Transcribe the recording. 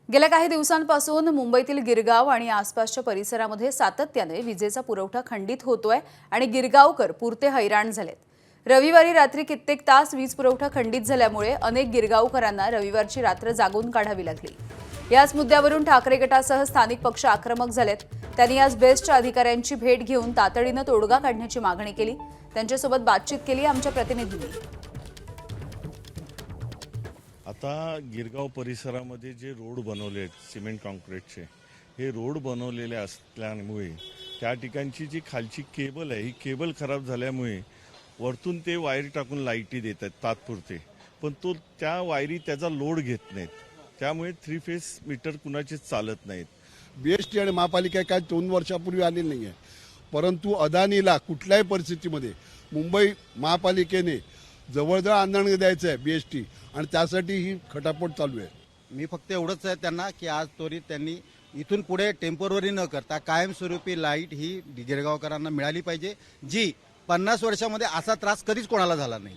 गेल्या काही दिवसांपासून मुंबईतील गिरगाव आणि आसपासच्या परिसरामध्ये सातत्याने विजेचा पुरवठा खंडित होतोय आणि गिरगावकर पुरते हैराण झालेत। रविवारी रात्री कित्येक तास वीज पुरवठा खंडित झाल्यामुळे अनेक गिरगावकरांना रविवारची रात्र जागून काढावी लागली। याच मुद्द्यावरून ठाकरे गटासह स्थानिक पक्ष आक्रमक झालेत। त्यांनी आज बेस्टच्या अधिकाऱ्यांची भेट घेऊन तातडीने तोडगा काढण्याची मागणी केली। त्यांच्यासोबत बातचीत केली आमच्या प्रतिनिधींनी। आता गिरगाव परिसरामध्ये जे रोड बनवले आहेत सिमेंट कॉन्क्रीटचे, हे रोड बनवलेले असल्यामुळे त्या ठिकाणची जी खालची केबल आहे ही केबल खराब झाल्यामुळे वरतून ते वायरी टाकून लाईटी देतात तात्पुरते, पण त्या वायरी त्याचा लोड घेत नाहीत, त्यामुळे 3 फेज मीटर कुणाचेच चालत नाहीत। बीएसटी आणि महापालिका काय 2 वर्षापूर्वी आलेली नाही आहे, परंतु अदानीला कुठल्याही परिस्थितीमध्ये मुंबई महापालिकेने जवळजवळ आंदोलन द्यायचं आहे बीएसटी, आणि त्यासाठी ही खटापट चालू आहे। मी फक्त एवढंच आहे त्यांना की आज त्वरित त्यांनी इथून पुढे टेम्पररी न करता कायमस्वरूपी लाईट ही गिरगावकरांना मिळाली पाहिजे, जी 50 वर्षामध्ये असा त्रास कधीच कोणाला झाला नाही।